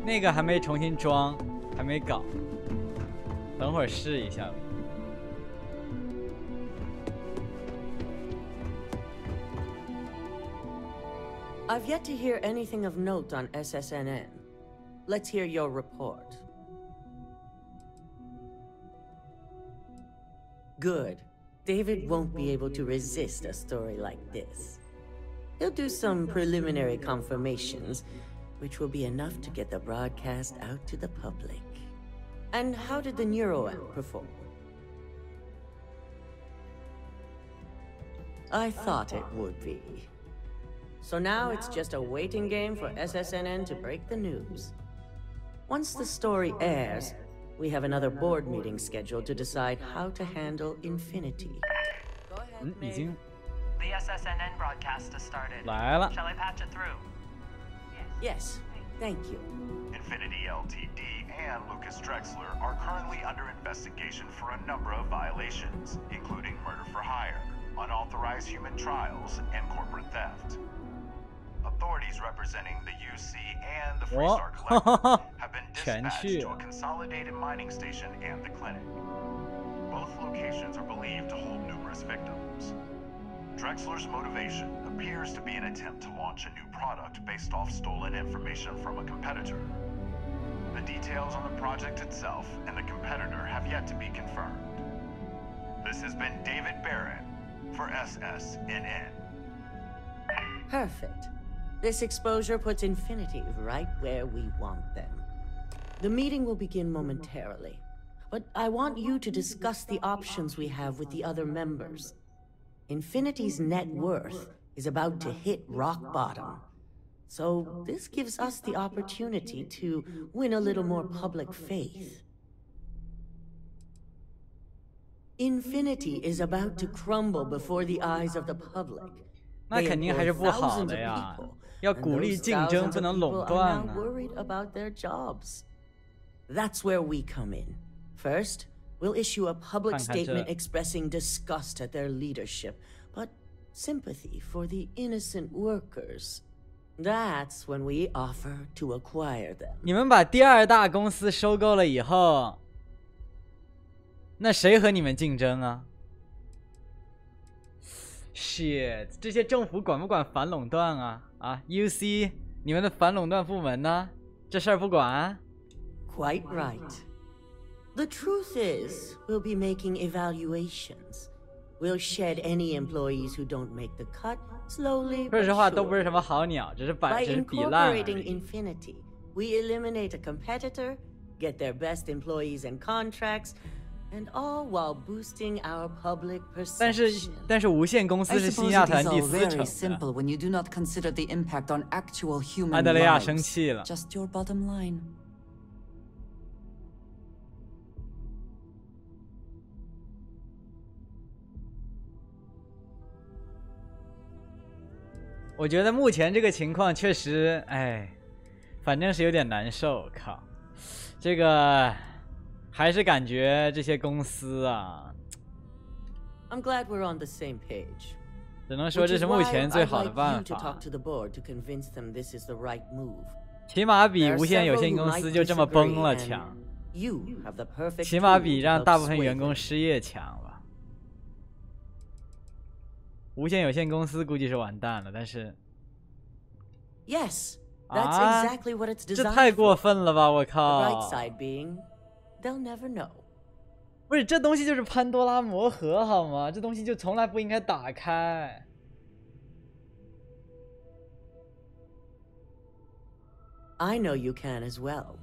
那个还没重新装，还没搞，等会儿试一下吧。I've yet to hear anything of note on SSNN. Let's hear your report. Good. David won't be able to resist a story like this. He'll do some preliminary confirmations, which will be enough to get the broadcast out to the public. And how did the NeuroAmp perform? I thought it would be. So now it's just a waiting game for SSNN to break the news. Once the story airs, we have another board meeting scheduled to decide how to handle Infinity. Go ahead, May. The SSNN broadcast has started. Shall I patch it through? Yes, thank you. Infinity Ltd and Lucas Drexler are currently under investigation for a number of violations, including murder for hire, unauthorized human trials, and corporate theft. Authorities representing the UC and the Freestar Collective have been dispatched to a consolidated mining station and the clinic. Both locations are believed to hold numerous victims. Drexler's motivation appears to be an attempt to launch a new product based off stolen information from a competitor. The details on the project itself and the competitor have yet to be confirmed. This has been David Barrett for SSNN. Perfect. This exposure puts Infinity right where we want them. The meeting will begin momentarily, but I want you to discuss the options we have with the other members. Infinity's net worth is about to hit rock bottom, so this gives us the opportunity to win a little more public faith. Infinity is about to crumble before the eyes of the public. 那肯定还是不好的呀，要鼓励竞争，不能垄断啊。That's where we come in. First, we'll issue a public statement expressing disgust at their leadership, but sympathy for the innocent workers. That's when we offer to acquire them. 你们把第二大公司收购了以后，那谁和你们竞争啊？ shit， 这些政府管不管反垄断啊？啊 ，UC， 你们的反垄断部门呢？这事儿不管？Quite right. The truth is, we'll be making evaluations. We'll shed any employees who don't make the cut slowly. 说实话，都不是什么好鸟，只是比烂而已。By incorporating Infinity, we eliminate a competitor, get their best employees and contracts. And all while boosting our public perception. 但是无限公司是新亚团第4成的。安德烈亚生气了。Just your bottom line. 我觉得目前这个情况确实，哎，反正是有点难受。靠，这个。 还是感觉这些公司啊， I'm glad we're on the same page. 只能说这是目前最好的办法。起码比无限有限公司就这么崩了强，起码比让大部分员工失业强了。无限有限公司估计是完蛋了，但是 ，Yes, that's exactly what it's designed. 这太过分了吧！我靠。 They'll never know. 不是，这东西就是潘多拉魔盒好吗？这东西就从来不应该打开。I know you can as well.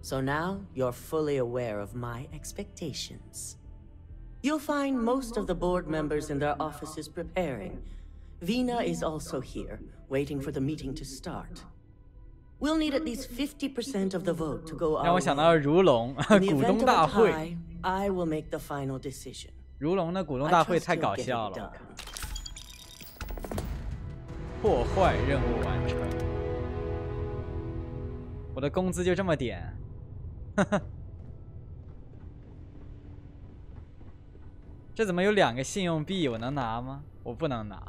So now you're fully aware of my expectations. You'll find most of the board members in their offices preparing. Vina is also here, waiting for the meeting to start. We'll need at least 50% of the vote to go. 让我想到如龙股东大会。I will make the final decision. 如龙的股东大会太搞笑了。破坏任务完成。我的工资就这么点。这怎么有2个信用币？我能拿吗？我不能拿。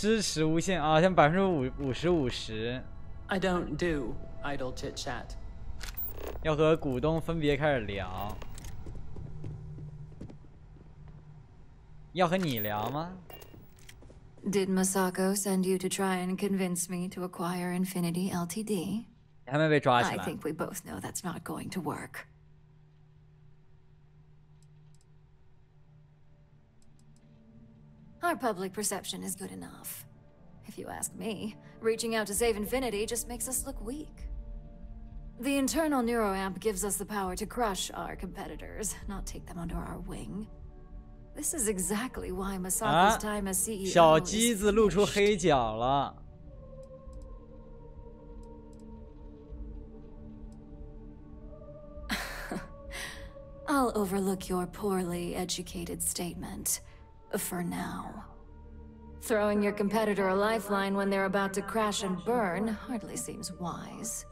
支持无限啊，像50%。I don't do idle chit chat. 要和股东分别开始聊。要和你聊吗？ Did Masako send you to try and convince me to acquire Infinity Ltd? 还没被抓起 I 来。 think we both know that's not going to work. Our public perception is good enough. If you ask me, reaching out to save Infinity just makes us look weak. The internal neuroamp gives us the power to crush our competitors, not take them under our wing. This is exactly why Masako's time as CEO 小 is 鸡子露出 finished. 黑角了。I'll overlook your poorly educated statement. For now. Throwing your competitor a lifeline when they're about to crash and burn hardly seems wise.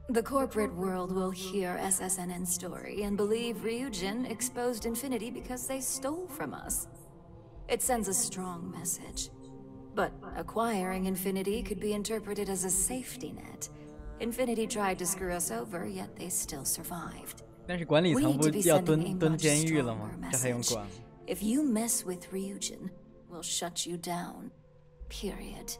The corporate world will hear SSNN's story and believe Ryujin exposed Infinity because they stole from us. It sends a strong message. But acquiring Infinity could be interpreted as a safety net. Infinity tried to screw us over, yet they still survived. 但是管理 We 层 need 不 to be 要 sending a 蹲 much 监狱了吗？ stronger 这还用 message. 管吗？ If you mess with Ryujin, we'll shut you down. Period.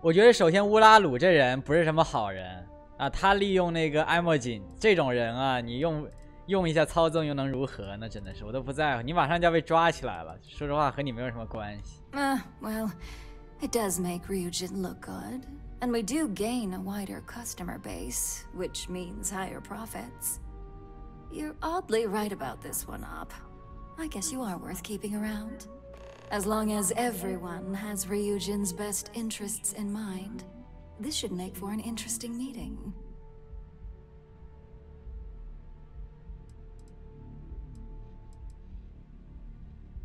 我觉得首先乌拉鲁这人不是什么好人啊，他利用那个艾莫锦这种人啊，你用一下操纵又能如何呢？真的是我都不在乎，你马上就要被抓起来了。说实话，和你没有什么关系。Well, it does make Ryujin look good. And we do gain a wider customer base, which means higher profits. You're oddly right about this one, Op. I guess you are worth keeping around. As long as everyone has Ryujin's best interests in mind, this should make for an interesting meeting.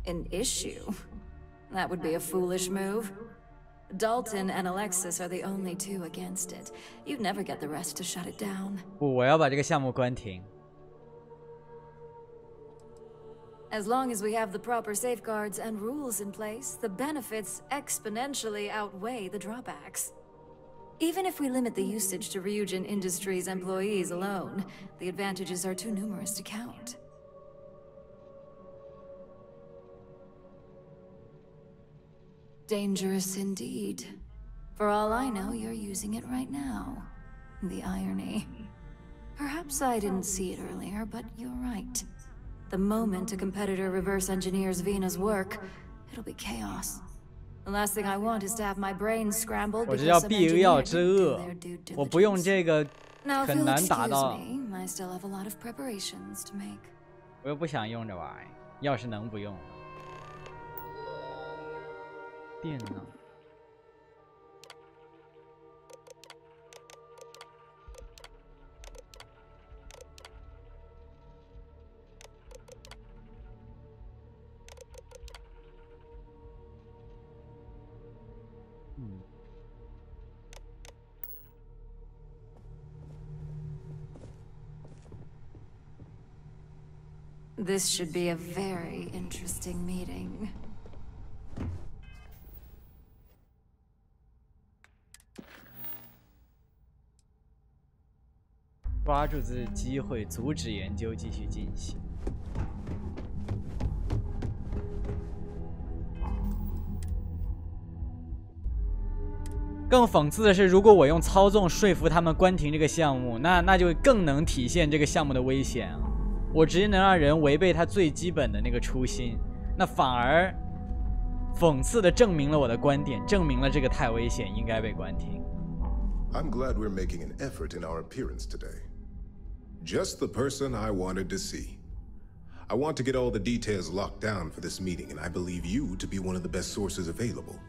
An issue? That would be a foolish move. Dalton and Alexis are the only two against it. You'd never get the rest to shut it down. 不，我要把这个项目关停。 As long as we have the proper safeguards and rules in place, the benefits exponentially outweigh the drawbacks. Even if we limit the usage to Ryujin Industries employees alone, the advantages are too numerous to count. Dangerous indeed. For all I know, you're using it right now. The irony. Perhaps I didn't see it earlier, but you're right. The moment a competitor reverse engineers Vina's work, it'll be chaos. The last thing I want is to have my brain scrambled 我这叫 because some 避恶 engineer 之 didn't do 恶 their due， 我不用 diligence. 这个 Now, if 很 you'll 难达 excuse 到。 me, I still have a lot of preparations to make. 我又不想用这玩意儿，要是能不用。电脑。This should be a very interesting meeting. 抓住这机会，阻止研究继续进行。更讽刺的是，如果我用操纵说服他们关停这个项目，那就更能体现这个项目的危险啊！我直接能让人违背他最基本的那个初心，那反而讽刺的证明了我的观点，证明了这个太危险，应该被关停。 I'm glad we're making an effort in our appearance today. Just the person I wanted to see. I want to get all the details locked down for this meeting, and I believe you to be one of the best sources available.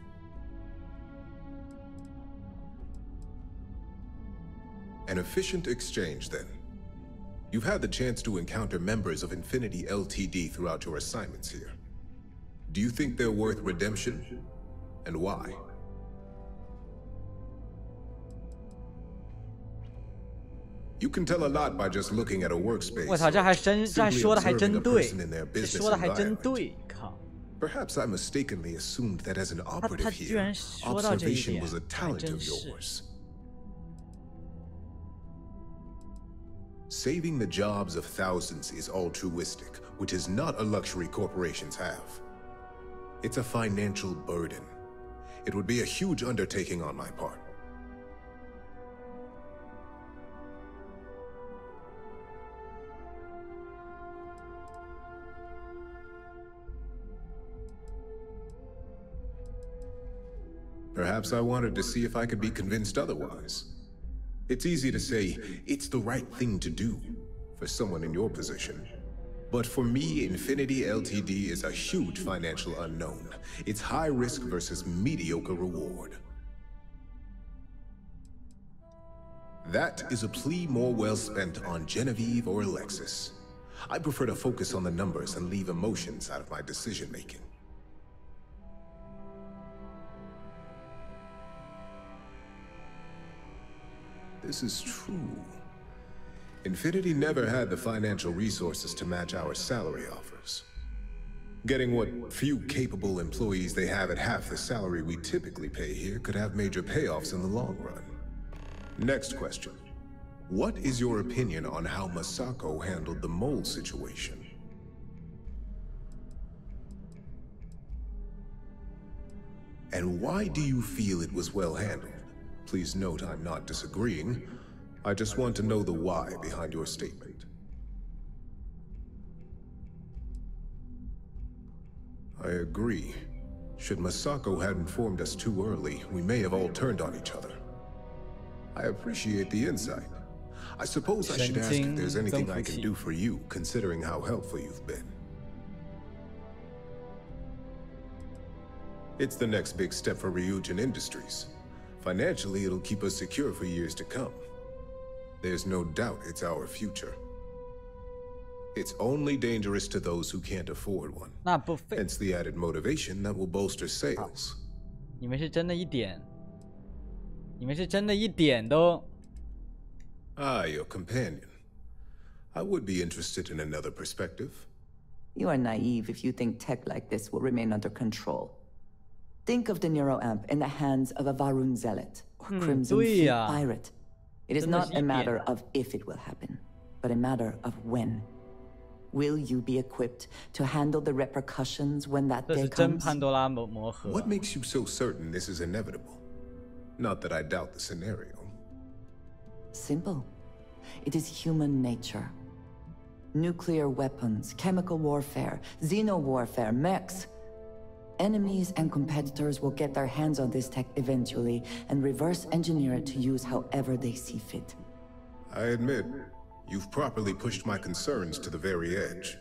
An efficient exchange, then. You've had the chance to encounter members of Infinity Ltd. Throughout your assignments here. Do you think they're worth redemption? And why? You can tell a lot by just looking at a workspace. 我操，这还说的还真对， in their 这 business 说的还真 environment. 对，靠！ Perhaps I mistakenly assumed that as an 他 operative 居然 here, 说到这一 observation 点， was a 还 talent 真 of 是。 yours. Saving the jobs of thousands is altruistic, which is not a luxury corporations have. It's a financial burden. It would be a huge undertaking on my part. Perhaps I wanted to see if I could be convinced otherwise. It's easy to say, it's the right thing to do for someone in your position. But for me, Infinity Ltd is a huge financial unknown. It's high risk versus mediocre reward. That is a plea more well spent on Genevieve or Alexis. I prefer to focus on the numbers and leave emotions out of my decision-making. This is true. Infinity never had the financial resources to match our salary offers. Getting what few capable employees they have at half the salary we typically pay here could have major payoffs in the long run. Next question. What is your opinion on how Masako handled the mole situation? And why do you feel it was well handled? Please note I'm not disagreeing. I just want to know the why behind your statement. I agree. Should Masako had informed us too early, we may have all turned on each other. I appreciate the insight. I suppose I should ask if there's anything I can do for you, considering how helpful you've been. It's the next big step for Ryujin Industries. Financially, it'll keep us secure for years to come. There's no doubt it's our future. It's only dangerous to those who can't afford one. Hence the added motivation that will bolster sales. 你们是真的一点都 Ah, your companion. I would be interested in another perspective. You are naive if you think tech like this will remain under control. Think of the neuroamp in the hands of a Varun zealot or Crimson Fleet pirate. It is not a matter of if it will happen, but a matter of when. Will you be equipped to handle the repercussions when that day comes? What makes you so certain this is inevitable? Not that I doubt the scenario. Simple. It is human nature. Nuclear weapons, chemical warfare, xeno-warfare, mechs. Enemies and competitors will get their hands on this tech eventually and reverse engineer it to use however they see fit. I admit, you've properly pushed my concerns to the very edge.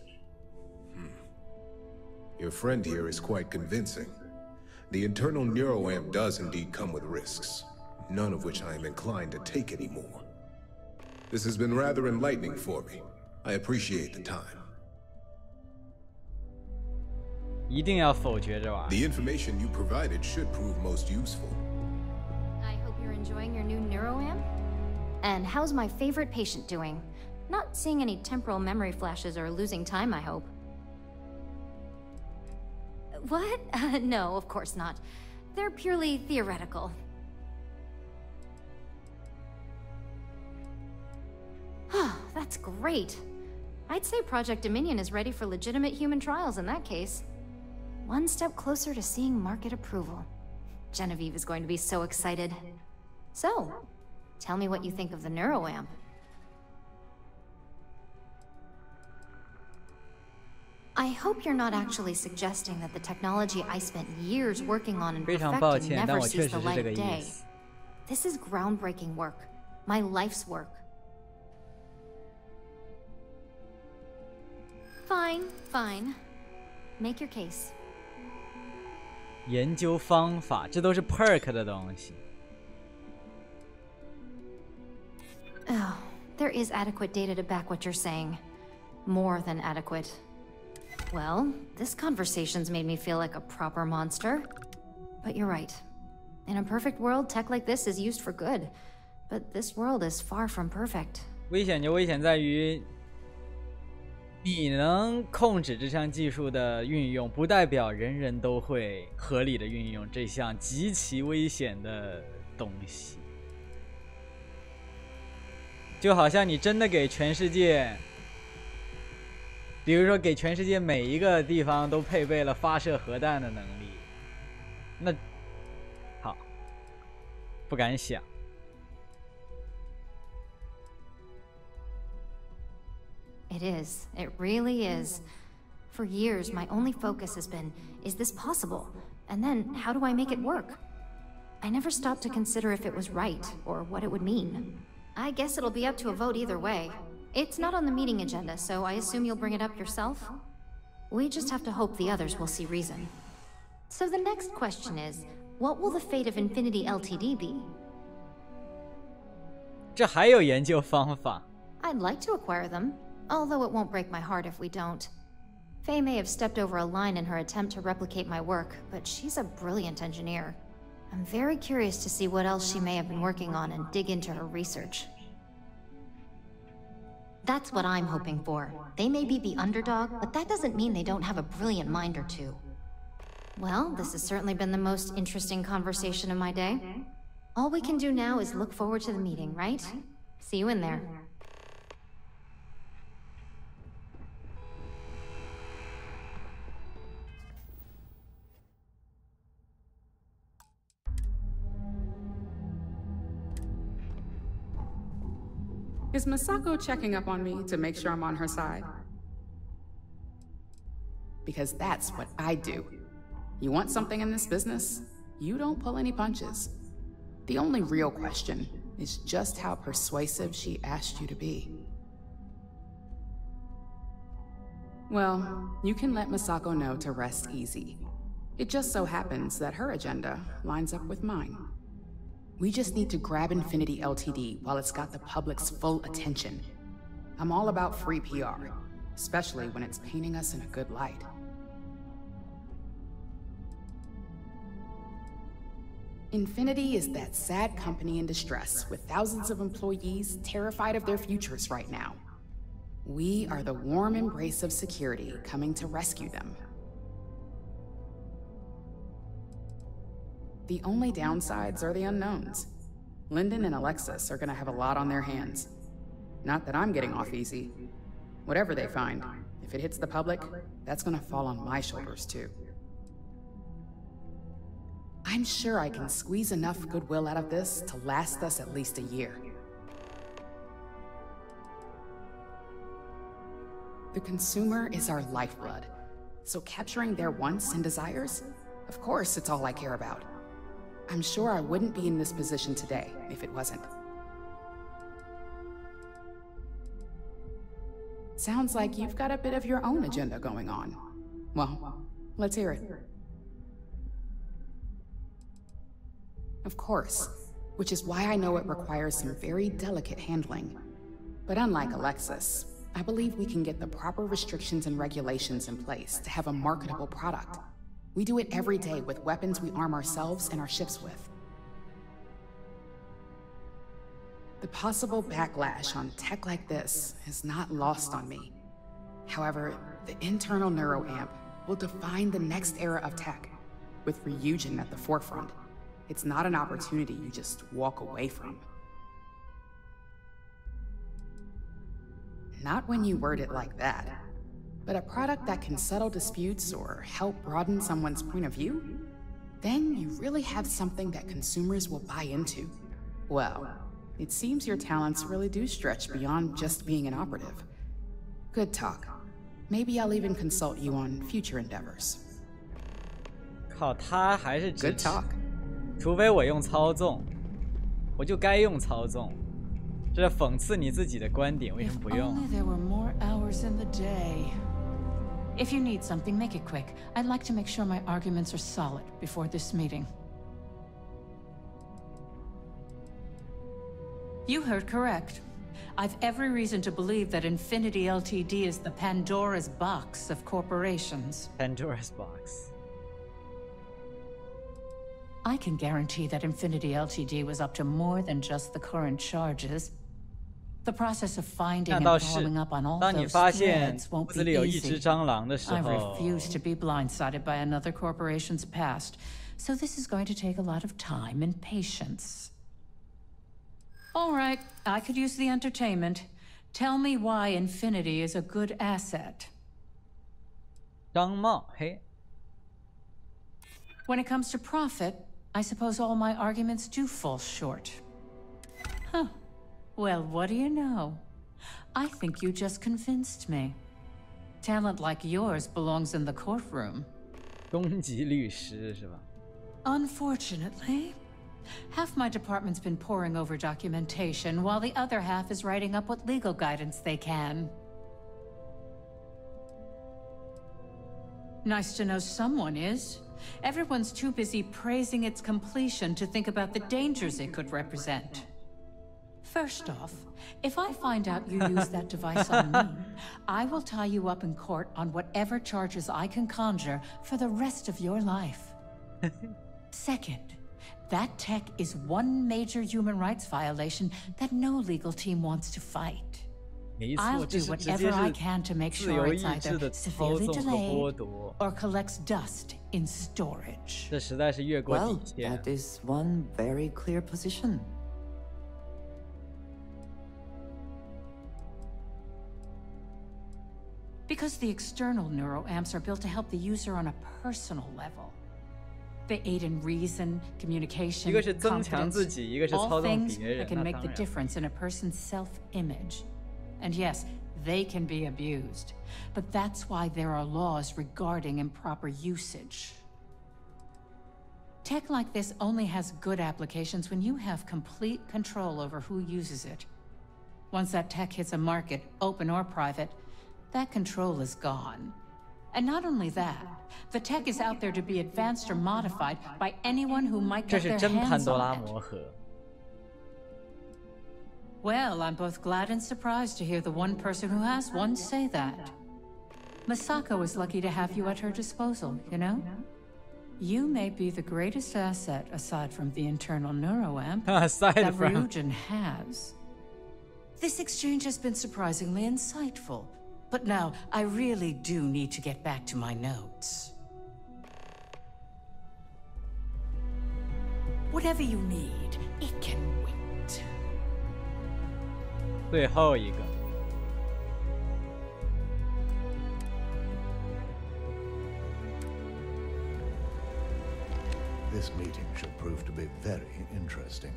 Your friend here is quite convincing. The internal neuroamp does indeed come with risks, none of which I am inclined to take anymore. This has been rather enlightening for me. I appreciate the time. 一定要否决这玩意儿。 The information you provided should prove most useful. I hope you're enjoying your new neuroamp. And how's my favorite patient doing? Not seeing any temporal memory flashes or losing time, I hope. What? No, of course not. They're purely theoretical. That's great. I'd say Project Dominion is ready for legitimate human trials in that case. One step closer to seeing market approval. Genevieve is going to be so excited. So, tell me what you think of the neuroamp. I hope you're not actually suggesting that the technology I spent years working on and perfecting never sees the light of day. This is groundbreaking work. My life's work. Fine, fine. Make your case. 研究方法，这都是 perk 的东西。 Oh, there is adequate data to back what you're saying. More than adequate. Well, this conversation's made me feel like a proper monster. But you're right. In a perfect world, tech like this is used for good. But this world is far from perfect. 危险就危险在于，你能控制这项技术的运用，不代表人人都会合理的运用这项极其危险的东西。就好像你真的给全世界，比如说给全世界每一个地方都配备了发射核弹的能力，那好，不敢想。It is. It really is. For years, my only focus has been, is this possible? And then, how do I make it work? I never stopped to consider if it was right, or what it would mean. I guess it'll be up to a vote either way. It's not on the meeting agenda, so I assume you'll bring it up yourself? We just have to hope the others will see reason. So the next question is, what will the fate of Infinity Ltd be? 这还有研究方法。 I'd like to acquire them, although it won't break my heart if we don't. Faye may have stepped over a line in her attempt to replicate my work, but she's a brilliant engineer. I'm very curious to see what else she may have been working on and dig into her research. That's what I'm hoping for. They may be the underdog, but that doesn't mean they don't have a brilliant mind or two. Well, this has certainly been the most interesting conversation of my day. All we can do now is look forward to the meeting, right? See you in there. Is Masako checking up on me to make sure I'm on her side? Because that's what I do. You want something in this business? You don't pull any punches. The only real question is just how persuasive she asked you to be. Well, you can let Masako know to rest easy. It just so happens that her agenda lines up with mine. We just need to grab Infinity Ltd while it's got the public's full attention. I'm all about free PR, especially when it's painting us in a good light. Infinity is that sad company in distress with thousands of employees terrified of their futures right now. We are the warm embrace of security coming to rescue them. The only downsides are the unknowns. Lyndon and Alexis are gonna have a lot on their hands. Not that I'm getting off easy. Whatever they find, if it hits the public, that's gonna fall on my shoulders too. I'm sure I can squeeze enough goodwill out of this to last us at least a year. The consumer is our lifeblood, so capturing their wants and desires, of course it's all I care about. I'm sure I wouldn't be in this position today if it wasn't. Sounds like you've got a bit of your own agenda going on. Well, let's hear it. Of course, which is why I know it requires some very delicate handling. But unlike Alexis, I believe we can get the proper restrictions and regulations in place to have a marketable product. We do it every day with weapons we arm ourselves and our ships with. The possible backlash on tech like this is not lost on me. However, the internal neuroamp will define the next era of tech, with Ryujin at the forefront. It's not an opportunity you just walk away from. Not when you word it like that. But a product that can settle disputes or help broaden someone's point of view? Then you really have something that consumers will buy into. Well, it seems your talents really do stretch beyond just being an operative. Good talk. Maybe I'll even consult you on future endeavors. 靠，他还是支持。 Good talk. 除非我用操纵，我就该用操纵。这是讽刺你自己的观点，为什么不用？ If only there were more hours in the day. If you need something, make it quick. I'd like to make sure my arguments are solid before this meeting. You heard correct. I've every reason to believe that Infinity Ltd is the Pandora's box of corporations. Pandora's box. I can guarantee that Infinity Ltd was up to more than just the current charges. The process of finding 那 and 倒是 following up on all 当你 those 发现 threads 屋 won't 子 be 里有一只 easy. 蟑螂的时 I 候 refuse to be blindsided by another corporation's past, so this is going to take a lot of time and patience. All right, I could use the entertainment. Tell me why Infinity is a good asset. 张茂，嘿， When it comes to profit, I suppose all my arguments do fall short. Huh. Well, what do you know? I think you just convinced me. Talent like yours belongs in the courtroom. 终极律师是吧？ Unfortunately, half my department's been poring over documentation, while the other half is writing up what legal guidance they can. Nice to know someone is. Everyone's too busy praising its completion to think about the dangers it could represent. First off, if I find out you used that device on me, I will tie you up in court on whatever charges I can conjure for the rest of your life. Second, that tech is one major human rights violation that no legal team wants to fight. 没 I'll 错，这 do 是直 whatever 接 I 是 can to make 自 sure 由 it's 意志的 either 操 severely 纵和剥 delayed 夺， or collects dust in storage. 这实在是越过 Well, 底线。 that is one very clear position. Because the external neuroamps are built to help the user on a personal level. They aid in reason, communication, 一个是增强 confidence, 自己，一个是 all 操纵 things 别 that 人。 can 那 make 当 the 然， difference in a person's self-image. And yes, they can be abused. But that's why there are laws regarding improper usage. Tech like this only has good applications when you have complete control over who uses it. Once that tech hits a market, open or private, that control is gone. And not only that, the tech is out there to be advanced or modified by anyone who might 这 get 是 their 真潘 hands 多拉 on it. 魔盒。 Well, I'm both glad and surprised to hear the one person who has one say that. Masako is lucky to have you at her disposal, you know? You may be the greatest asset aside from the internal neuroamp Aside that from- Ryujin has. This exchange has been surprisingly insightful. But now, I really do need to get back to my notes. Whatever you need, it can wait. 最后一个， This meeting should prove to be very interesting.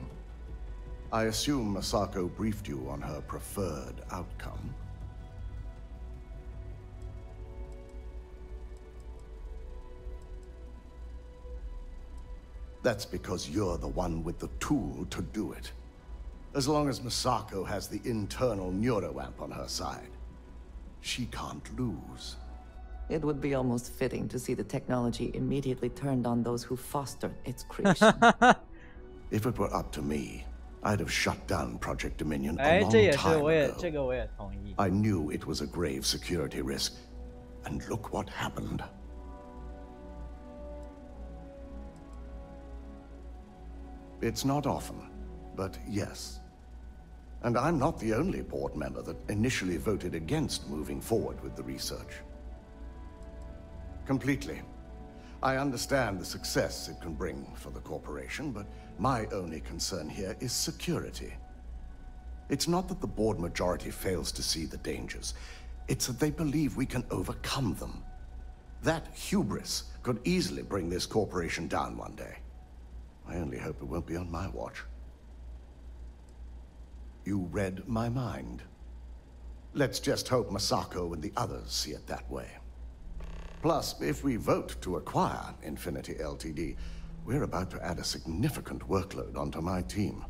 I assume Masako briefed you on her preferred outcome. That's because you're the one with the tool to do it. As long as Masako has the internal neuroamp on her side, she can't lose. It would be almost fitting to see the technology immediately turned on those who fostered its creation. If it were up to me, I'd have shut down Project Dominion a 哎， long 这也是 time 我也 ago. 这个我也同意。 I knew it was a grave security risk, and look what happened. It's not often, but yes. And I'm not the only board member that initially voted against moving forward with the research. Completely. I understand the success it can bring for the corporation, but my only concern here is security. It's not that the board majority fails to see the dangers. It's that they believe we can overcome them. That hubris could easily bring this corporation down one day. I only hope it won't be on my watch. You read my mind. Let's just hope Masako and the others see it that way. Plus, if we vote to acquire Infinity Ltd., we're about to add a significant workload onto my team.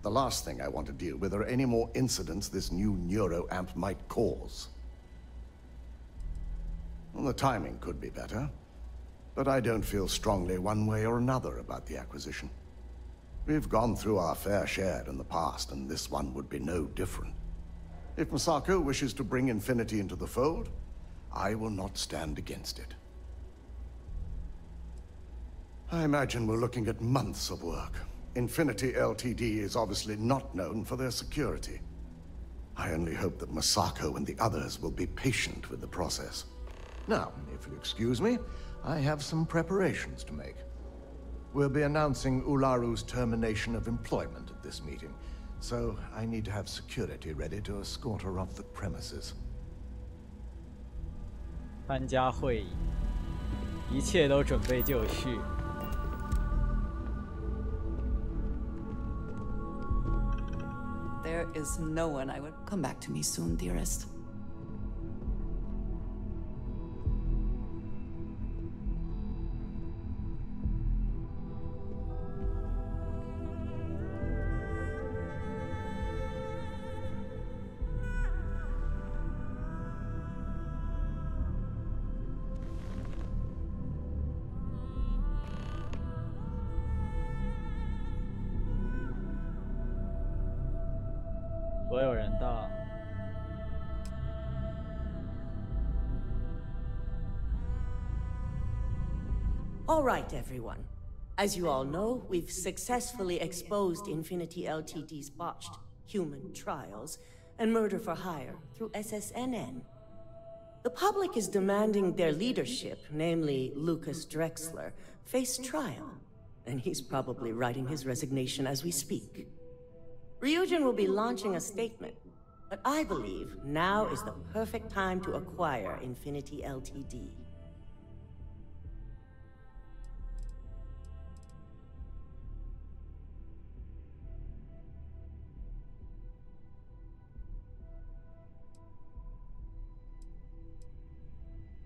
The last thing I want to deal with are any more incidents this new neuroamp might cause. Well, the timing could be better, but I don't feel strongly one way or another about the acquisition. We've gone through our fair share in the past, and this one would be no different. If Masako wishes to bring Infinity into the fold, I will not stand against it. I imagine we're looking at months of work. Infinity Ltd. is obviously not known for their security. I only hope that Masako and the others will be patient with the process. Now, if you'll excuse me, I have some preparations to make. We'll be announcing Ularu's termination of employment at this meeting, so I need to have security ready to escort her off the premises. 参加会议，一切都准备就绪。There is no one I would come back to me soon, dearest. All right, everyone. As you all know, we've successfully exposed Infinity Ltd's botched human trials and murder for hire through SSNN. The public is demanding their leadership, namely Lucas Drexler, face trial, and he's probably writing his resignation as we speak. Ryujin will be launching a statement, but I believe now is the perfect time to acquire Infinity Ltd.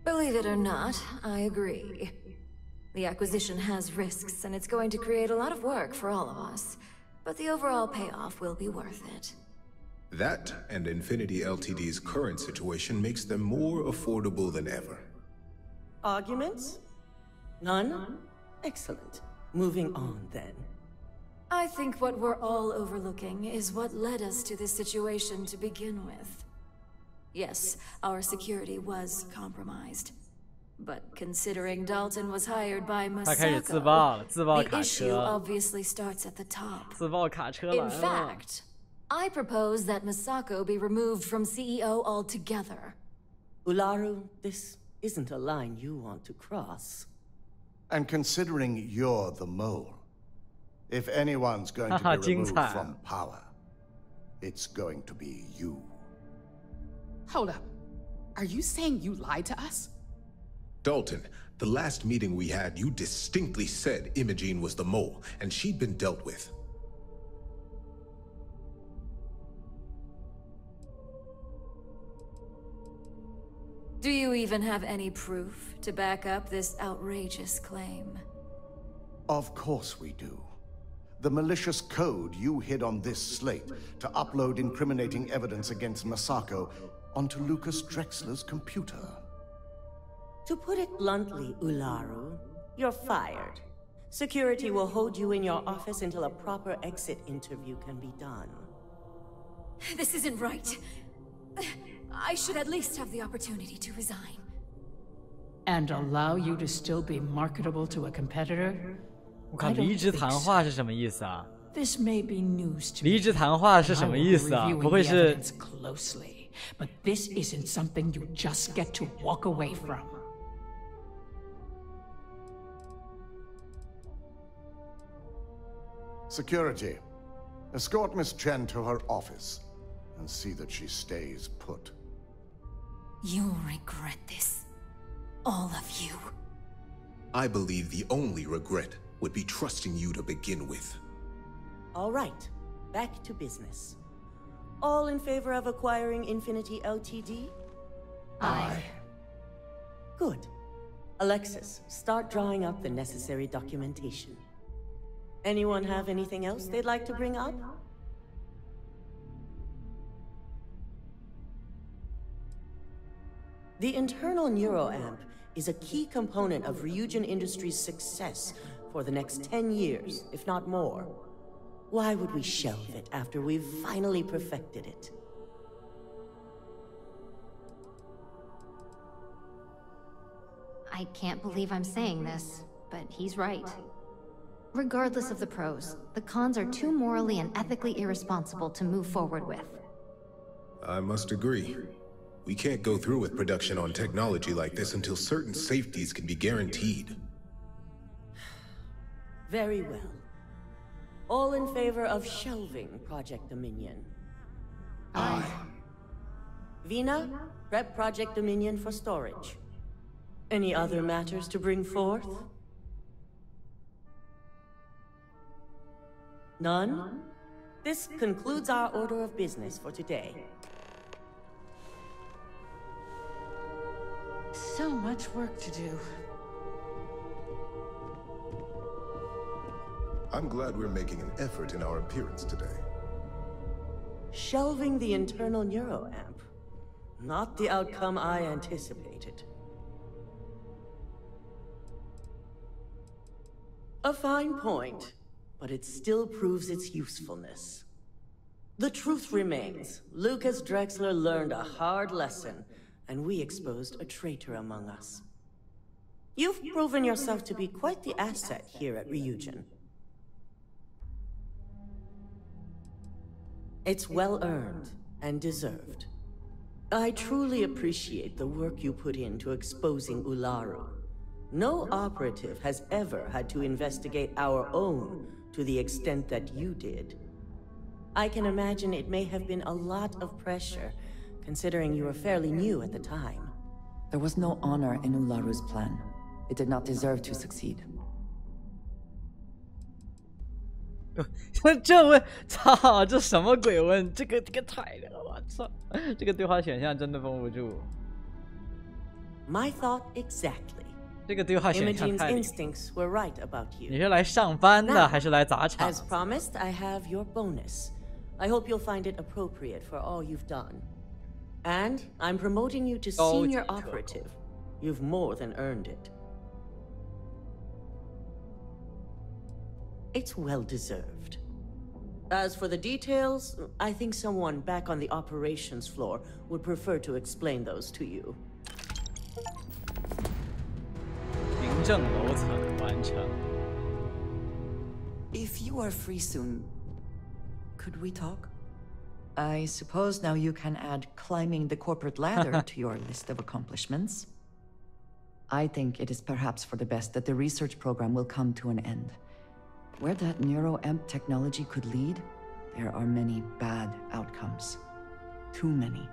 Believe it or not, I agree. The acquisition has risks, and it's going to create a lot of work for all of us. But the overall payoff will be worth it. That and Infinity Ltd's current situation makes them more affordable than ever. Arguments? None? Excellent. Moving on, then. I think what we're all overlooking is what led us to this situation to begin with. Yes, our security was compromised. But considering Dalton was hired by Masako, the issue obviously starts at the top. In fact, I propose that Masako be removed from CEO altogether. Ularu, this isn't a line you want to cross. And considering you're the mole, if anyone's going to be removed from power, it's going to be you. Hold up. Are you saying you lied to us? Dalton, the last meeting we had, you distinctly said Imogene was the mole, and she'd been dealt with. Do you even have any proof to back up this outrageous claim? Of course we do. The malicious code you hid on this slate to upload incriminating evidence against Masako onto Lucas Drexler's computer. To put it bluntly, Ularu, you're fired. Security will hold you in your office until a proper exit interview can be done. This isn't right. I should at least have the opportunity to resign. And allow you to still be marketable to a competitor? 我看离职谈话是什么意思啊？ This may be news to 离职谈话是什么意思啊？不会是 closely, but this isn't something you just get to walk away from. Security, escort Miss Chen to her office and see that she stays put. You'll regret this. All of you. I believe the only regret would be trusting you to begin with. All right, back to business. All in favor of acquiring Infinity Ltd? Aye. Good. Alexis, start drawing up the necessary documentation. Anyone have anything else they'd like to bring up? The internal neuroamp is a key component of Ryujin Industries' success for the next 10 years, if not more. Why would we shelve it after we've finally perfected it? I can't believe I'm saying this, but he's right. Regardless of the pros, the cons are too morally and ethically irresponsible to move forward with. I must agree. We can't go through with production on technology like this until certain safeties can be guaranteed. Very well. All in favor of shelving Project Dominion? Aye. Vina, prep Project Dominion for storage. Any other matters to bring forth? None? This concludes our order of business for today. So much work to do. I'm glad we're making an effort in our appearance today. Shelving the internal neuroamp. Not the outcome I anticipated. A fine point, but it still proves its usefulness. The truth remains, Lucas Drexler learned a hard lesson, and we exposed a traitor among us. You've proven yourself to be quite the asset here at Ryujin. It's well earned and deserved. I truly appreciate the work you put into exposing Ularu. No operative has ever had to investigate our own to the extent that you did. I can imagine it may have been a lot of pressure, considering you were fairly new at the time. There was no honor in Ularu's plan. It did not deserve to succeed. 这问，操，这什么鬼问？这个太了，我操！这个对话选项真的绷不住。My thought exactly. 这个对话选项 Imogen's 太离谱。 instincts were right about you. 你是来上班的还是来砸场 As promised, I have your bonus. I hope you'll find it appropriate for all you've done. And I'm promoting you to senior operative. You've more than earned it. It's well deserved. As for the details, I think someone back on the operations floor would prefer to explain those to you. 行政楼层完成。 If you are free soon, could we talk? I suppose now you can add climbing the corporate ladder to your list of accomplishments. I think it is perhaps for the best that the research program will come to an end. Where that neuroamp technology could lead, there are many bad outcomes. Too many.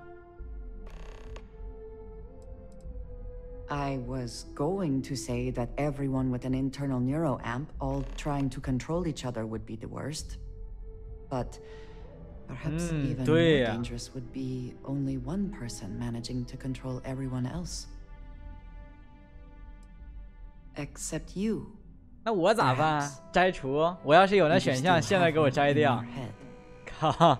I was going to say that everyone with an internal neuroamp all trying to control each other would be the worst. But perhaps even more dangerous would be only one person managing to control everyone else. Except you. 那我咋办？摘除？我要是有那选项，现在给我摘掉。靠！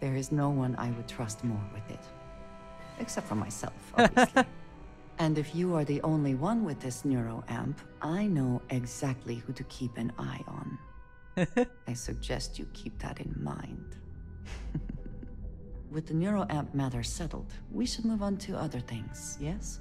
There is no one I would trust more with it. Except for myself, obviously. And if you are the only one with this neuroamp, I know exactly who to keep an eye on. I suggest you keep that in mind. With the neuroamp matter settled, we should move on to other things, yes?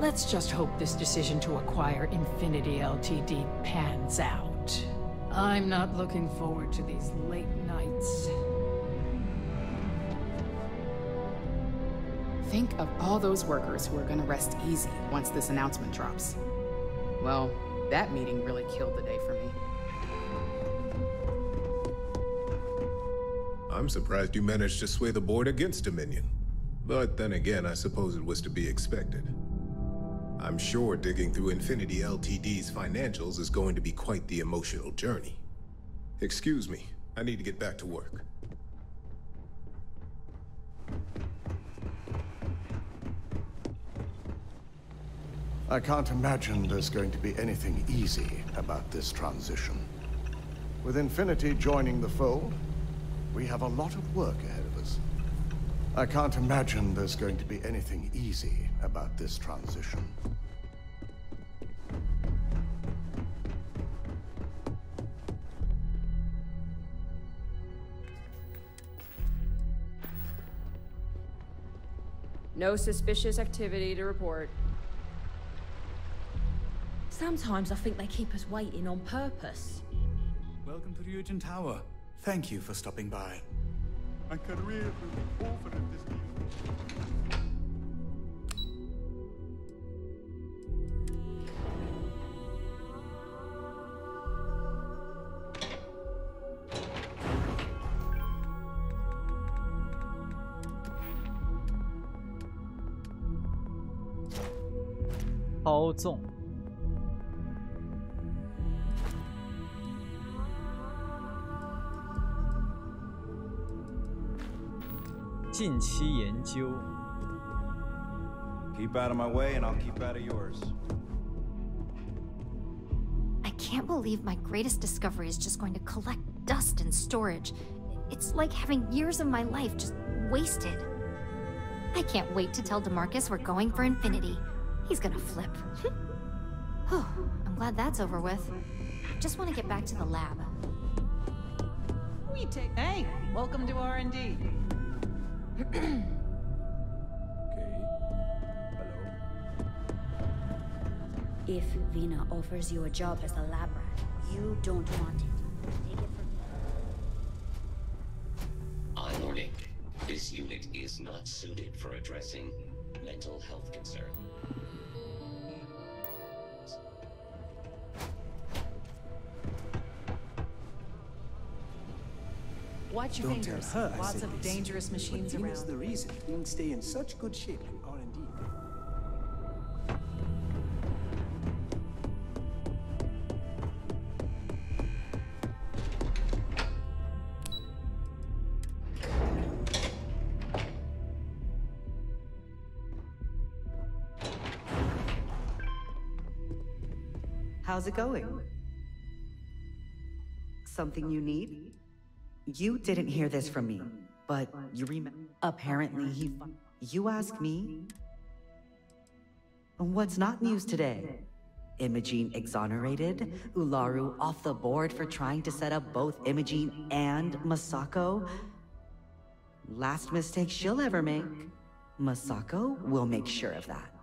Let's just hope this decision to acquire Infinity Ltd pans out. I'm not looking forward to these late nights. Think of all those workers who are gonna rest easy once this announcement drops. Well, that meeting really killed the day for me. I'm surprised you managed to sway the board against Dominion. But then again, I suppose it was to be expected. I'm sure digging through Infinity Ltd's financials is going to be quite the emotional journey. Excuse me, I need to get back to work. I can't imagine there's going to be anything easy about this transition. With Infinity joining the fold, We have a lot of work ahead of us. I can't imagine there's going to be anything easy about this transition. No suspicious activity to report. Sometimes I think they keep us waiting on purpose. Welcome to Ryujin Tower. Thank you for stopping by. My career will be over at this deal. 操纵。近期研究。Keep out of my way, and I'll keep out of yours. I can't believe my greatest discovery is just going to collect dust in storage. It's like having years of my life just wasted. I can't wait to tell DeMarcus we're going for infinity. He's gonna flip. Whew, I'm glad that's over with. Just want to get back to the lab. Hey, welcome to R&D. Okay. If Vina offers you a job as a lab rat, you don't want it. Take it from... Warning. This unit is not suited for addressing mental health concerns. Watch your Don't fingers. tell her I Lots said of this. dangerous machines But around. Vina's the reason things stay in such good shape in R&D. How's it going? Something you need? You didn't hear this from me, but you remember. Apparently, you ask me? What's not news today? Imogene exonerated? Ularu off the board for trying to set up both Imogene and Masako? Last mistake she'll ever make. Masako will make sure of that.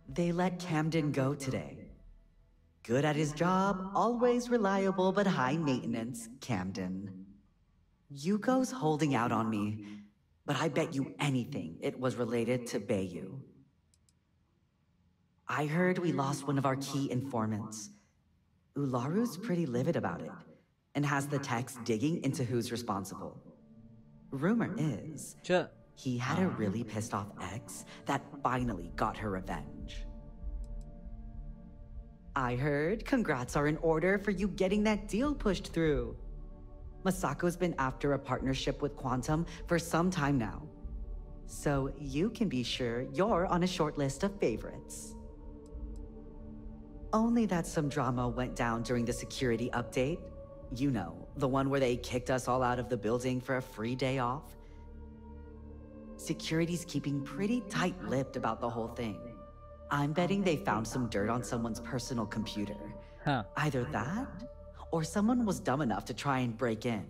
They let Camden go today. Good at his job, always reliable but high maintenance, Camden. Yuko's holding out on me, but I bet you anything it was related to Bayu. I heard we lost one of our key informants. Ularu's pretty livid about it, and has the text digging into who's responsible. Rumor is, he had a really pissed off ex that finally got her revenge. I heard congrats are in order for you getting that deal pushed through. Masako's been after a partnership with Quantum for some time now. So you can be sure you're on a short list of favorites. Only that some drama went down during the security update. You know, the one where they kicked us all out of the building for a free day off. Security's keeping pretty tight-lipped about the whole thing. I'm betting they found some dirt on someone's personal computer. Either that, or someone was dumb enough to try and break in.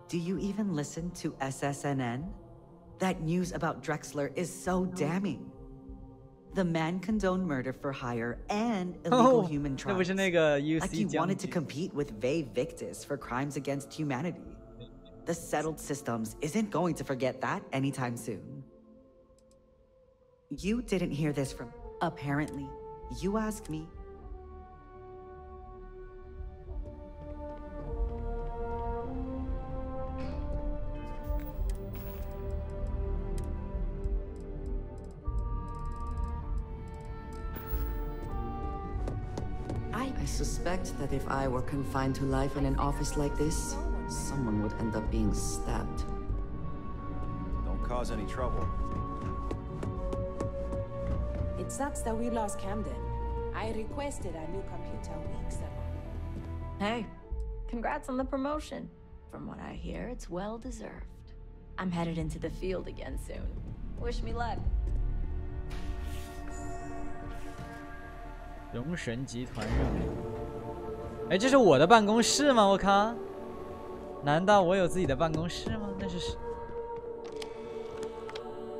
Do you even listen to SSNN? That news about Drexler is so damning. The man condoned murder for hire and illegal human trials. Like he wanted to compete with Vae Victis for crimes against humanity. The settled systems isn't going to forget that anytime soon. You didn't hear this from... Apparently. You ask me. I suspect that if I were confined to life in an office like this, someone would end up being stabbed. Don't cause any trouble. It sucks that we lost Camden. I requested a new computer weeks ago. Hey, congrats on the promotion. From what I hear, it's well deserved. I'm headed into the field again soon. Wish me luck. 龙神集团任务。哎，这是我的办公室吗？我靠！难道我有自己的办公室吗？那是。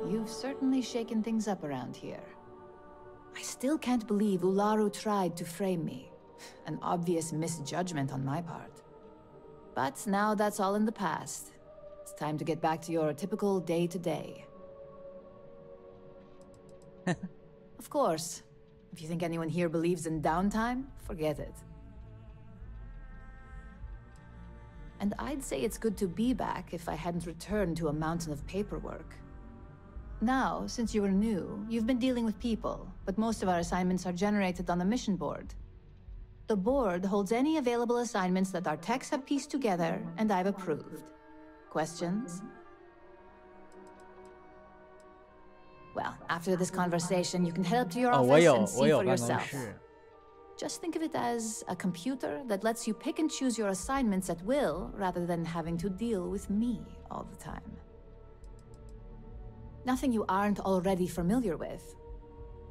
You've certainly shaken things up around here. I still can't believe Ularu tried to frame me. An obvious misjudgment on my part. But now that's all in the past. It's time to get back to your typical day-to-day. Of course. If you think anyone here believes in downtime, forget it. And I'd say it's good to be back if I hadn't returned to a mountain of paperwork. Now, since you were new, you've been dealing with people, but most of our assignments are generated on the mission board. The board holds any available assignments that our techs have pieced together, and I've approved. Questions? Well, after this conversation, you can head up to your office and see for yourself. Just think of it as a computer that lets you pick and choose your assignments at will, rather than having to deal with me all the time. Nothing you aren't already familiar with.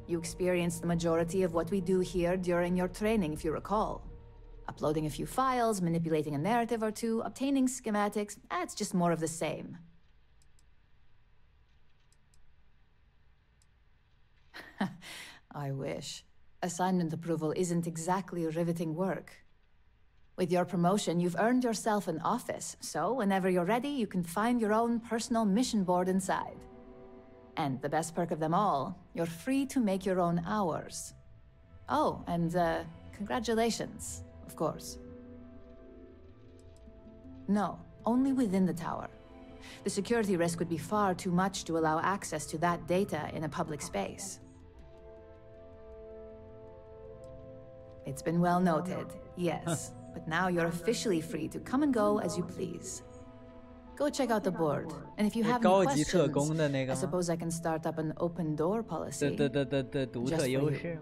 You experienced the majority of what we do here during your training, if you recall. Uploading a few files, manipulating a narrative or two, obtaining schematics, it's just more of the same. I wish. Assignment approval isn't exactly riveting work. With your promotion, you've earned yourself an office, so whenever you're ready, you can find your own personal mission board inside. And the best perk of them all, you're free to make your own hours. Oh, and congratulations, of course. No, only within the tower. The security risk would be far too much to allow access to that data in a public space. It's been well noted, yes. But now you're officially free to come and go as you please. Go check out the board, and if you have any questions, I suppose I can start up an open door policy. Just for you.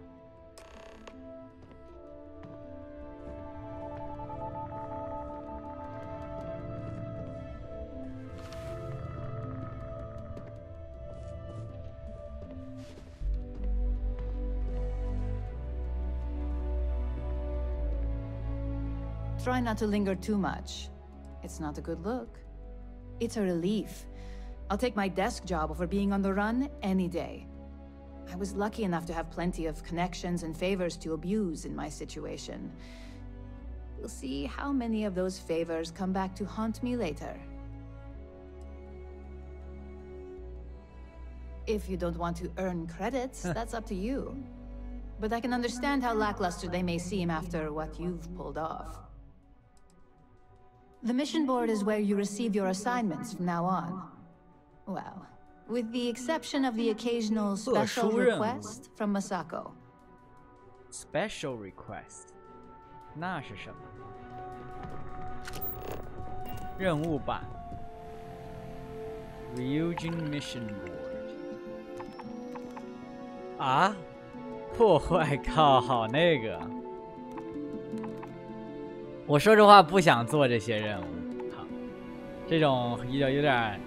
Try not to linger too much. It's not a good look. It's a relief. I'll take my desk job over being on the run any day. I was lucky enough to have plenty of connections and favors to abuse in my situation. We'll see how many of those favors come back to haunt me later. If you don't want to earn credits, that's up to you. But I can understand how lackluster they may seem after what you've pulled off. The mission board is where you receive your assignments from now on. Well, with the exception of the occasional special request from Masako. Special request? 那是什么？任务版 Ryujin Mission Board 啊？破坏靠，好那个。我说实话不想做这些任务，好，这种有点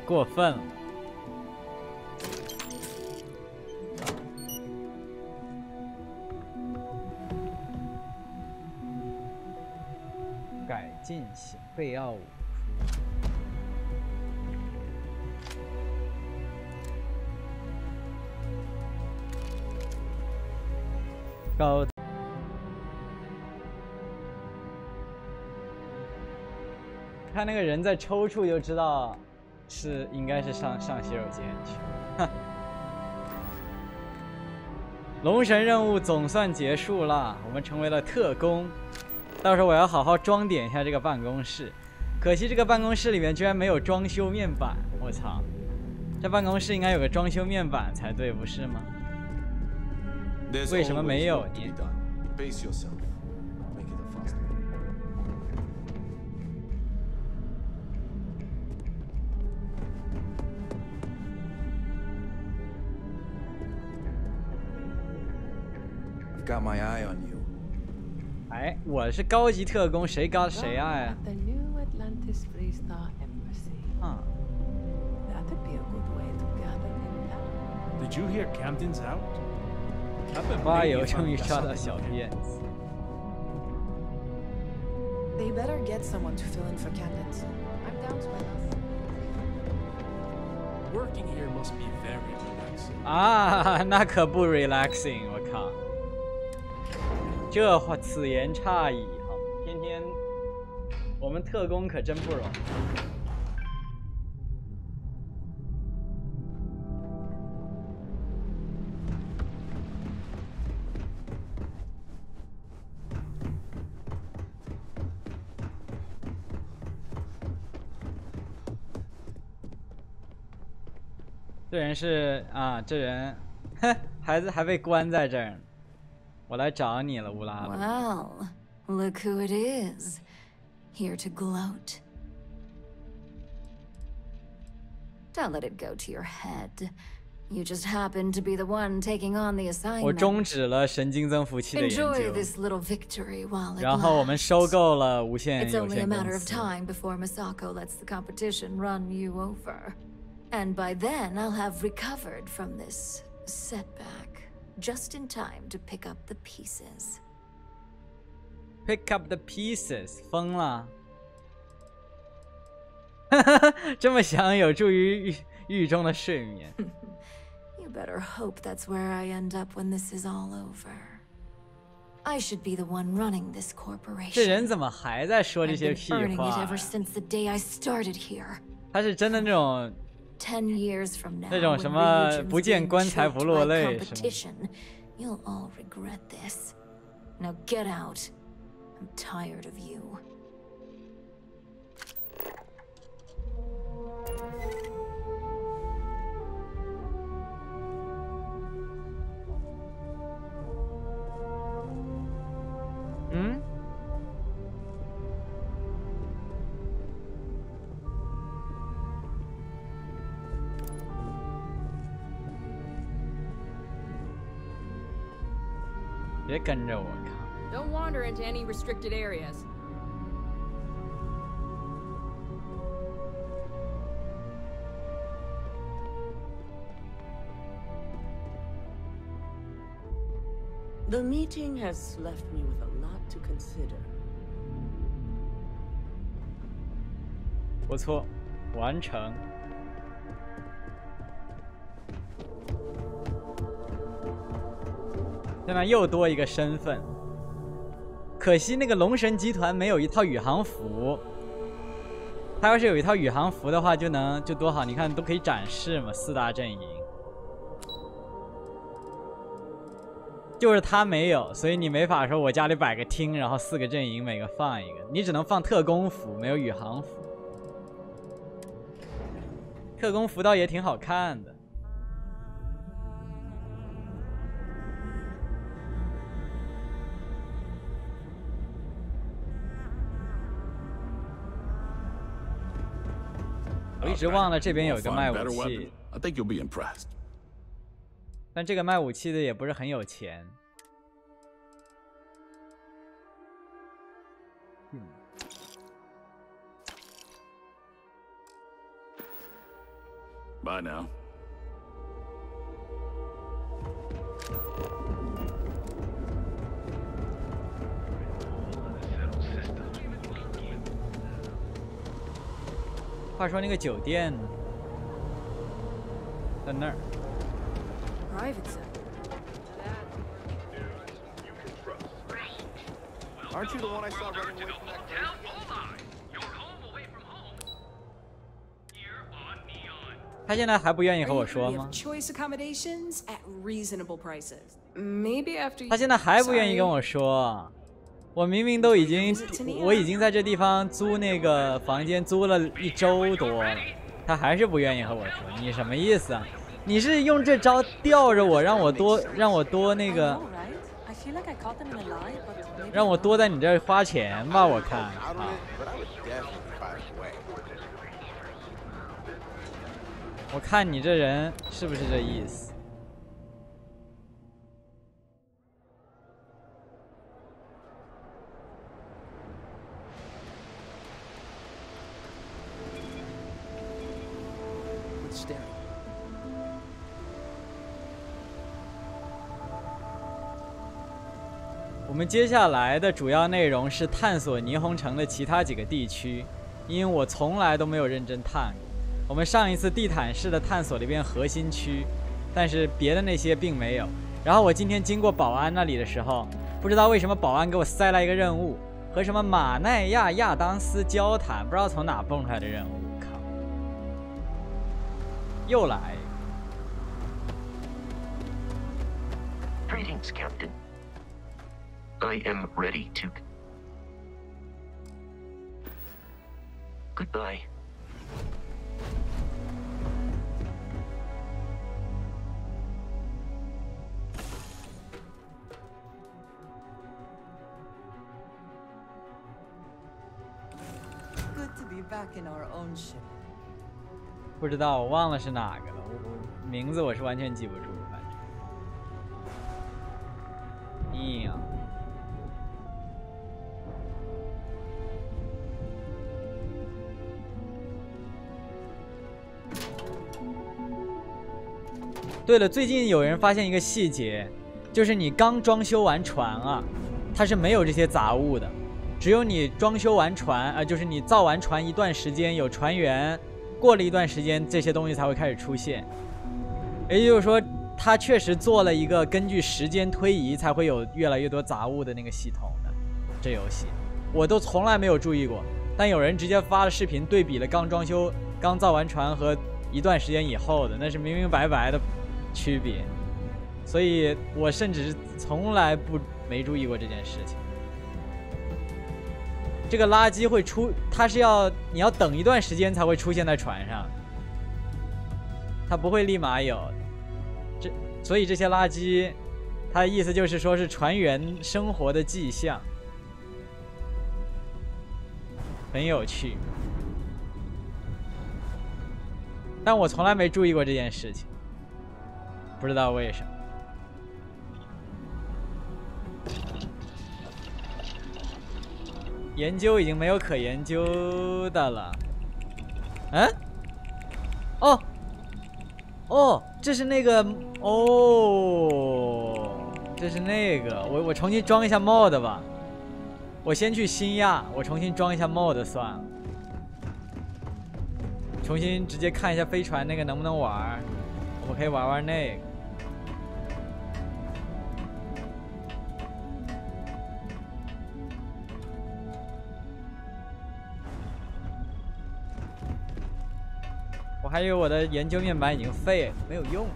过分了。改进型贝奥武术。高。看那个人在抽搐就知道应该是上洗手间去。龙神任务总算结束了，我们成为了特工。到时候我要好好装点一下这个办公室。可惜这个办公室里面居然没有装修面板，我操！这办公室应该有个装修面板才对，不是吗？为什么没有呢？ Got my eye on you. 哎，我是高级特工，谁高谁爱啊？啊。Did you hear Camden's out? 花友终于抓到小辫子。They better get someone to fill in for Camden's. I'm down to enough. Working here must be very relaxing. 啊，那可不 relaxing， 我靠！这话此言差矣哈！天天，我们特工可真不容易。这人是啊，这人，孩子还被关在这儿呢。我来找你了，乌拉。Well, look who it is, here to gloat. Don't let it go to your head. You just happen to be the one taking on the assignment. 我终止了神经增幅器的研究。 Enjoy this little victory while it lasts. 然后我们收购了无限有限 It's 公 only a 司。 matter of time before Masako lets the competition run you over. And by then, I'll have recovered from this setback, just in time to pick up the pieces. Pick up the pieces， 疯了！这么想有助于狱中的睡眠。You better hope that's where I end up when this is all over. I should be the one running this corporation. 这人怎么还在说这些 I've 屁 been earning it 话 ever since the day I started here. 他是真的那种 10 years from now, 那种什么不见棺材不落泪是吗？ You'll all regret this. Now get out. I'm tired of you. Hmm? 别跟着我，靠！ Don't wander into any restricted areas. The meeting has left me with a lot to consider. 不错，完成。现在又多一个身份，可惜那个龙神集团没有一套宇航服。他要是有一套宇航服的话，就多好！你看都可以展示嘛，4大阵营。就是他没有，所以你没法说我家里摆个厅，然后4个阵营每个放一个，你只能放特工服，没有宇航服。特工服倒也挺好看的。 我一直忘了这边有一个卖武器， I think you'll be impressed. 但这个卖武器的也不是很有钱。Bye now. 话说那个酒店呢？在那儿。 Private sector. Aren't you the one I saw running away from that crazy? 他现在还不愿意和我说吗？ Choice accommodations at reasonable prices. Maybe after. 他现在还不愿意跟我说。 我明明都已经，我已经在这地方租那个房间租了1周多了，他还是不愿意和我说，你什么意思啊？你是用这招吊着我，让我多那个，让我多在你这儿花钱吧？我看，我看你这人是不是这意思？们接下来的主要内容是探索霓虹城的其他几个地区，因为我从来都没有认真探过。我们上一次地毯式的探索了一遍核心区，但是别的那些并没有。然后我今天经过保安那里的时候，不知道为什么保安给我塞来一个任务，和什么马奈亚亚当斯交谈，不知道从哪蹦出来的任务。靠，又来。Greetings, Captain. I am ready to... Goodbye. Good to be back in our own ship. 不知道，我忘了是哪个了，我名字我是完全记不住。对了，最近有人发现一个细节，就是你刚装修完船啊，它是没有这些杂物的，只有你装修完船就是你造完船一段时间，有船员，过了一段时间，这些东西才会开始出现。也就是说，它确实做了一个根据时间推移才会有越来越多杂物的那个系统的这游戏，我都从来没有注意过。但有人直接发了视频对比了刚装修、刚造完船和一段时间以后的，那是明明白白的区别。所以我甚至是从来没注意过这件事情。这个垃圾会出，它是你要等一段时间才会出现在船上，它不会立马有。所以这些垃圾，它的意思就是说是船员生活的迹象，很有趣。但我从来没注意过这件事情，不知道为什么。研究已经没有可研究的了。嗯？哦，这是那个这是那个，我重新装一下 mod 吧。我先去新亚，我重新装一下 mod 算了。重新直接看一下飞船那个能不能玩，我们可以玩玩那个。我还以为我的研究面板已经废了，没有用。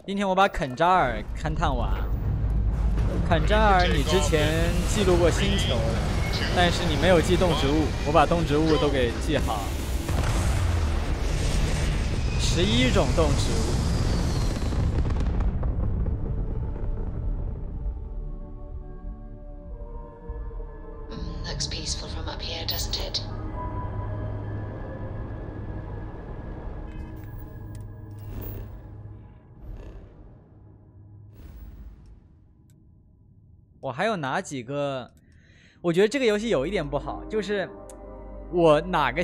今天我把肯扎尔勘探完。肯扎尔，你之前记录过星球的，但是你没有记动植物，我把动植物都给记好。11种动植物。Looks peaceful from up here, doesn't it? 我还有哪几个？我觉得这个游戏有一点不好，就是我哪个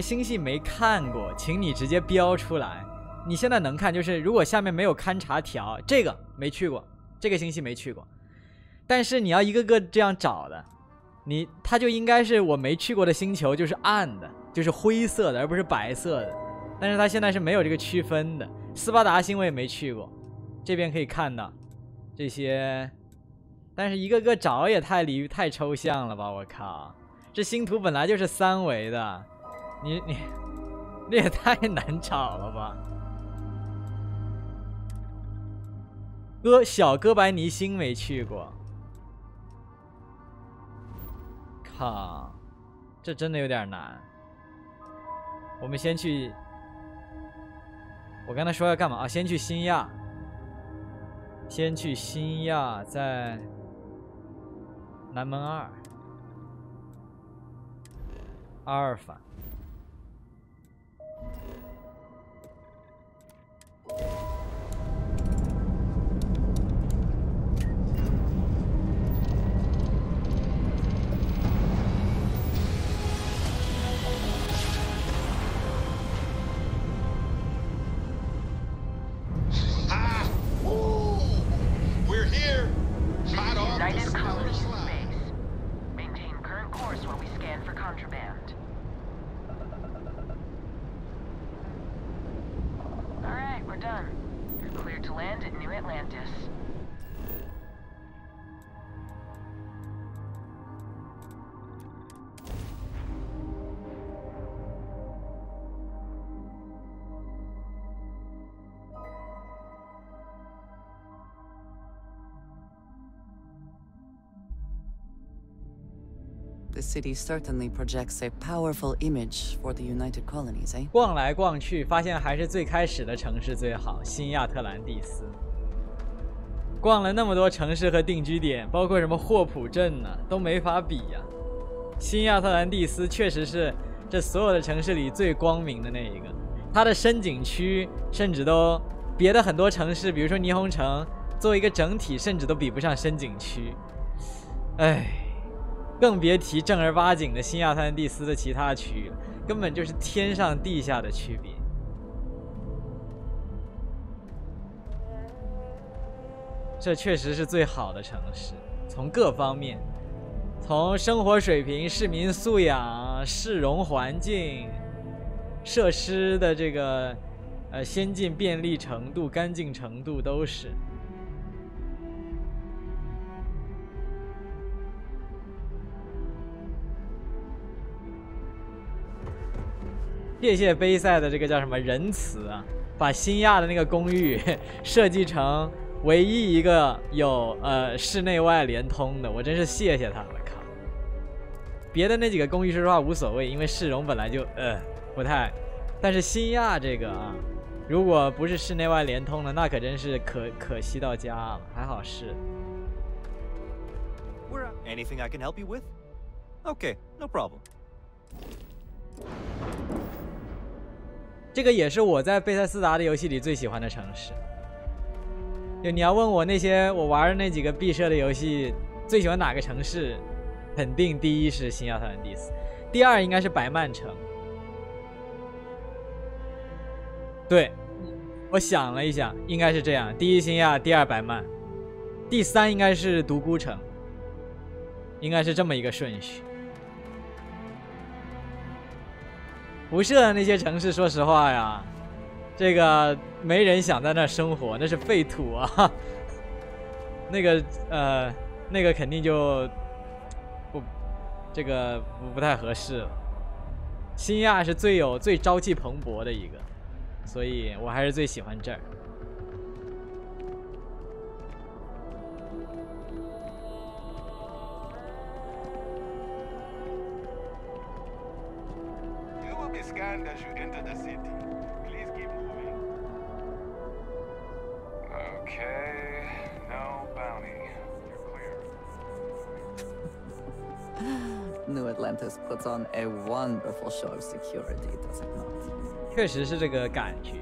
星系没看过，请你直接标出来。你现在能看，就是如果下面没有勘察条，这个没去过，这个星系没去过，但是你要一个个这样找的。它就应该是我没去过的星球，就是暗的，就是灰色的，而不是白色的。但是它现在是没有这个区分的。斯巴达星我也没去过，这边可以看到这些，但是一个个找也太抽象了吧！我靠，这星图本来就是3维的，你也太难找了吧！小哥白尼星没去过。靠，这真的有点难。我们先去，我刚才说要干嘛啊？先去新亚，在南门2，阿尔法。done. You're cleared to land at New Atlantis. The city certainly projects a powerful image for the United Colonies, eh? 逛来逛去，发现还是最开始的城市最好，新亚特兰蒂斯。逛了那么多城市和定居点，包括什么霍普镇呢，都没法比呀。新亚特兰蒂斯确实是这所有的城市里最光明的那一个，它的深景区甚至都别的很多城市，比如说霓虹城，作为一个整体，甚至都比不上深景区。哎。更别提正儿八经的新亚特兰蒂斯的其他区域了，根本就是天上地下的区别。这确实是最好的城市，从各方面，从生活水平、市民素养、市容环境、设施的这个先进便利程度、干净程度都是。谢谢杯赛的这个叫什么仁慈啊，把新亚的那个公寓设计成唯一一个有室内外连通的，我真是谢谢他了，靠！别的那几个公寓说实话无所谓，因为市容本来就不太，但是新亚这个啊，如果不是室内外连通的，那可真是可惜到家了，还好是。Anything I can help you with? Okay, no problem. 这个也是我在贝塞斯达的游戏里最喜欢的城市。就你要问我那些我玩的那几个毕设的游戏最喜欢哪个城市，肯定第一是新亚特兰蒂斯，第二应该是白曼城。对，我想了一想，应该是这样：第一新亚，第二白曼，第三应该是独孤城，应该是这么一个顺序。辐射的那些城市，说实话呀，这个没人想在那儿生活，那是废土啊。那个肯定就不太合适了。新亚是最朝气蓬勃的一个，所以我还是最喜欢这儿。Scanned as you enter the city. Please keep moving. Okay, no bounty. You're clear. New Atlantis puts on a wonderful show of security, does it not? 确实是这个感觉。